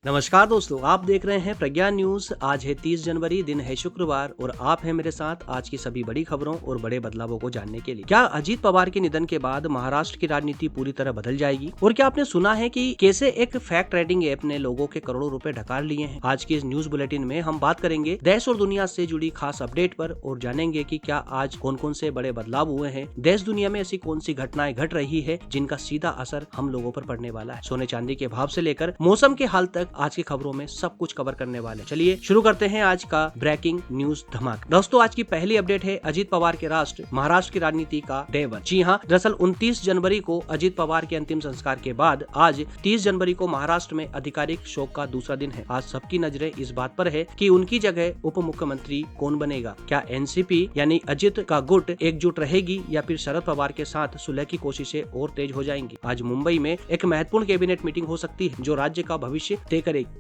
नमस्कार दोस्तों, आप देख रहे हैं प्रज्ञा न्यूज। आज है 30 जनवरी, दिन है शुक्रवार और आप हैं मेरे साथ आज की सभी बड़ी खबरों और बड़े बदलावों को जानने के लिए। क्या अजीत पवार के निधन के बाद महाराष्ट्र की राजनीति पूरी तरह बदल जाएगी? और क्या आपने सुना है कि कैसे एक फैक्ट राइटिंग ऐप ने लोगों के करोड़ों रुपए ढकार लिए हैं? आज की इस न्यूज बुलेटिन में हम बात करेंगे देश और दुनिया से जुड़ी खास अपडेट पर और जानेंगे कि क्या आज कौन कौन से बड़े बदलाव हुए हैं। देश दुनिया में ऐसी कौन सी घटनाएं घट रही है जिनका सीधा असर हम लोगों पर पड़ने वाला है। सोने चांदी के भाव से लेकर मौसम के हाल तक आज की खबरों में सब कुछ कवर करने वाले। चलिए शुरू करते हैं आज का ब्रेकिंग न्यूज धमाका। दोस्तों, आज की पहली अपडेट है अजीत पवार के महाराष्ट्र की राजनीति का डे 1। जी हाँ, दरअसल 29 जनवरी को अजीत पवार के अंतिम संस्कार के बाद आज 30 जनवरी को महाराष्ट्र में आधिकारिक शोक का दूसरा दिन है। आज सबकी नजरें इस बात पर है कि उनकी जगह उप मुख्यमंत्री कौन बनेगा। क्या एनसीपी यानी अजित का गुट एकजुट रहेगी या फिर शरद पवार के साथ सुलह की कोशिशें और तेज हो जाएंगी। आज मुंबई में एक महत्वपूर्ण कैबिनेट मीटिंग हो सकती है जो राज्य का भविष्य तय करेगी।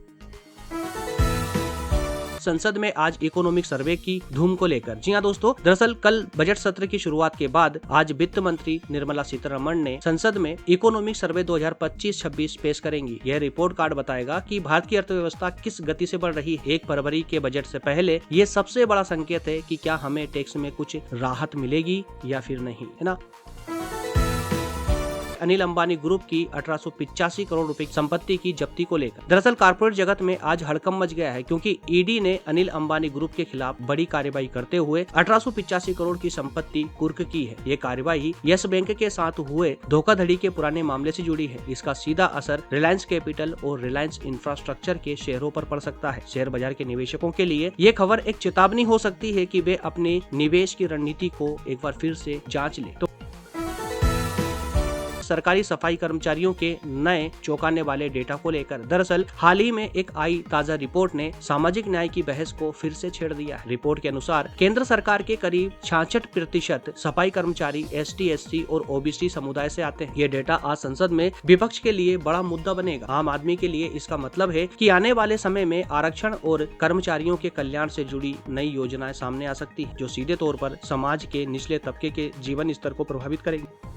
संसद में आज इकोनॉमिक सर्वे की धूम को लेकर। जी हाँ दोस्तों, दरअसल कल बजट सत्र की शुरुआत के बाद आज वित्त मंत्री निर्मला सीतारमण ने संसद में इकोनॉमिक सर्वे 2025-26 पेश करेंगी। यह रिपोर्ट कार्ड बताएगा कि भारत की अर्थव्यवस्था किस गति से बढ़ रही है। 1 फरवरी के बजट से पहले ये सबसे बड़ा संकेत है कि क्या हमें टैक्स में कुछ राहत मिलेगी या फिर नहीं, है ना। अनिल अंबानी ग्रुप की 1885 करोड़ रुपए की संपत्ति की जब्ती को लेकर। दरअसल कॉर्पोरेट जगत में आज हड़कंप मच गया है क्योंकि ईडी ने अनिल अंबानी ग्रुप के खिलाफ बड़ी कार्रवाई करते हुए 1885 करोड़ की संपत्ति कुर्क की है। ये कार्रवाई यस बैंक के साथ हुए धोखाधड़ी के पुराने मामले से जुड़ी है। इसका सीधा असर रिलायंस कैपिटल और रिलायंस इंफ्रास्ट्रक्चर के शेयरों पर पड़ सकता है। शेयर बाजार के निवेशकों के लिए ये खबर एक चेतावनी हो सकती है कि वे अपने निवेश की रणनीति को एक बार फिर से जांच लें। तो सरकारी सफाई कर्मचारियों के नए चौंकाने वाले डेटा को लेकर। दरअसल हाल ही में एक आई ताजा रिपोर्ट ने सामाजिक न्याय की बहस को फिर से छेड़ दिया है। रिपोर्ट के अनुसार केंद्र सरकार के करीब 66% सफाई कर्मचारी ST, SC और OBC समुदाय से आते हैं। ये डेटा आज संसद में विपक्ष के लिए बड़ा मुद्दा बनेगा। आम आदमी के लिए इसका मतलब है कि आने वाले समय में आरक्षण और कर्मचारियों के कल्याण से जुड़ी नई योजनाएं सामने आ सकती है जो सीधे तौर पर समाज के निचले तबके के जीवन स्तर को प्रभावित करेगी।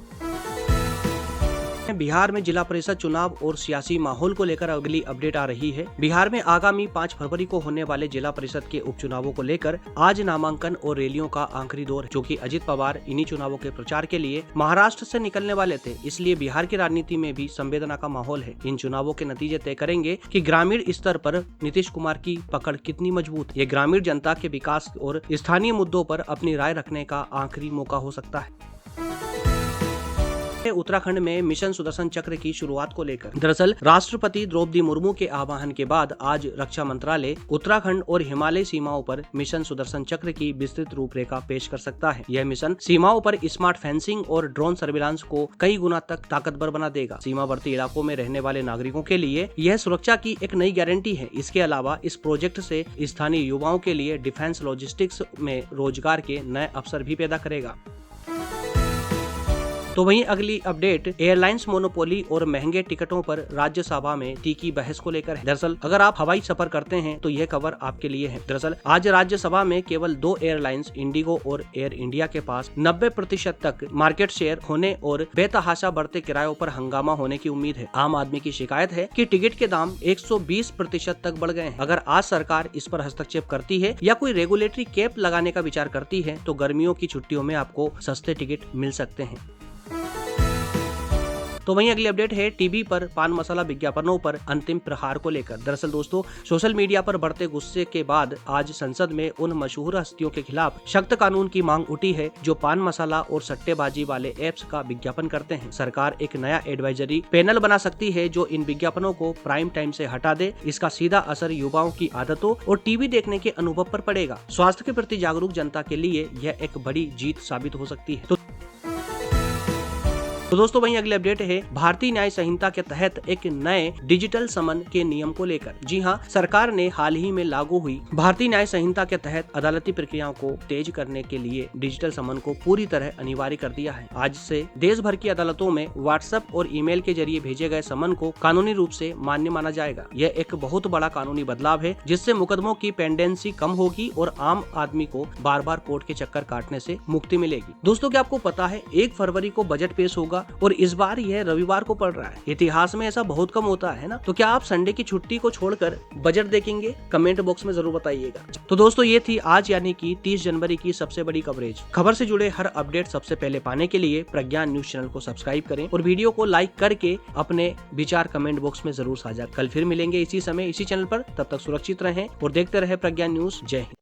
बिहार में जिला परिषद चुनाव और सियासी माहौल को लेकर अगली अपडेट आ रही है। बिहार में आगामी 5 फरवरी को होने वाले जिला परिषद के उपचुनावों को लेकर आज नामांकन और रैलियों का आखिरी दौर है। क्योंकि अजित पवार इन्हीं चुनावों के प्रचार के लिए महाराष्ट्र से निकलने वाले थे, इसलिए बिहार की राजनीति में भी संवेदना का माहौल है। इन चुनावों के नतीजे तय करेंगे कि ग्रामीण स्तर पर नीतीश कुमार की पकड़ कितनी मजबूत है। ये ग्रामीण जनता के विकास और स्थानीय मुद्दों पर अपनी राय रखने का आखिरी मौका हो सकता है। उत्तराखंड में मिशन सुदर्शन चक्र की शुरुआत को लेकर। दरअसल राष्ट्रपति द्रौपदी मुर्मू के आह्वान के बाद आज रक्षा मंत्रालय उत्तराखंड और हिमालय सीमाओं पर मिशन सुदर्शन चक्र की विस्तृत रूपरेखा पेश कर सकता है। यह मिशन सीमाओं पर स्मार्ट फेंसिंग और ड्रोन सर्विलांस को कई गुना तक ताकतवर बना देगा। सीमावर्ती इलाकों में रहने वाले नागरिकों के लिए यह सुरक्षा की एक नई गारंटी है। इसके अलावा इस प्रोजेक्ट से स्थानीय युवाओं के लिए डिफेंस लॉजिस्टिक्स में रोजगार के नए अवसर भी पैदा करेगा। तो वहीं अगली अपडेट एयरलाइंस मोनोपोली और महंगे टिकटों पर राज्यसभा में तीखी बहस को लेकर है। दरअसल अगर आप हवाई सफर करते हैं तो यह खबर आपके लिए है। दरअसल आज राज्यसभा में केवल 2 एयरलाइंस इंडिगो और एयर इंडिया के पास 90% तक मार्केट शेयर होने और बेतहाशा बढ़ते किरायों पर हंगामा होने की उम्मीद है। आम आदमी की शिकायत है कि टिकट के दाम 120% तक बढ़ गए हैं। अगर आज सरकार इस पर हस्तक्षेप करती है या कोई रेगुलेटरी कैप लगाने का विचार करती है तो गर्मियों की छुट्टियों में आपको सस्ते टिकट मिल सकते हैं। तो वहीं अगली अपडेट है टीवी पर पान मसाला विज्ञापनों पर अंतिम प्रहार को लेकर। दरअसल दोस्तों, सोशल मीडिया पर बढ़ते गुस्से के बाद आज संसद में उन मशहूर हस्तियों के खिलाफ सख्त कानून की मांग उठी है जो पान मसाला और सट्टेबाजी वाले ऐप्स का विज्ञापन करते हैं। सरकार एक नया एडवाइजरी पैनल बना सकती है जो इन विज्ञापनों को प्राइम टाइम से हटा दे। इसका सीधा असर युवाओं की आदतों और टीवी देखने के अनुभव पर पड़ेगा। स्वास्थ्य के प्रति जागरूक जनता के लिए यह एक बड़ी जीत साबित हो सकती है। तो दोस्तों वहीं अगली अपडेट है भारतीय न्याय संहिता के तहत एक नए डिजिटल समन के नियम को लेकर। जी हां, सरकार ने हाल ही में लागू हुई भारतीय न्याय संहिता के तहत अदालती प्रक्रियाओं को तेज करने के लिए डिजिटल समन को पूरी तरह अनिवार्य कर दिया है। आज से देश भर की अदालतों में व्हाट्सएप और ईमेल के जरिए भेजे गए समन को कानूनी रूप से मान्य माना जाएगा। यह एक बहुत बड़ा कानूनी बदलाव है जिससे मुकदमों की पेंडेंसी कम होगी और आम आदमी को बार बार कोर्ट के चक्कर काटने से मुक्ति मिलेगी। दोस्तों क्या आपको पता है 1 फरवरी को बजट पेश होगा होगा और इस बार यह रविवार को पड़ रहा है। इतिहास में ऐसा बहुत कम होता है ना। तो क्या आप संडे की छुट्टी को छोड़कर बजट देखेंगे? कमेंट बॉक्स में जरूर बताइएगा। तो दोस्तों ये थी आज यानी कि 30 जनवरी की सबसे बड़ी कवरेज। खबर से जुड़े हर अपडेट सबसे पहले पाने के लिए प्रज्ञान न्यूज चैनल को सब्सक्राइब करें और वीडियो को लाइक करके अपने विचार कमेंट बॉक्स में जरूर साझा। कल फिर मिलेंगे इसी समय इसी चैनल पर। तब तक सुरक्षित रहें और देखते रहे प्रज्ञान न्यूज। जय हिंद।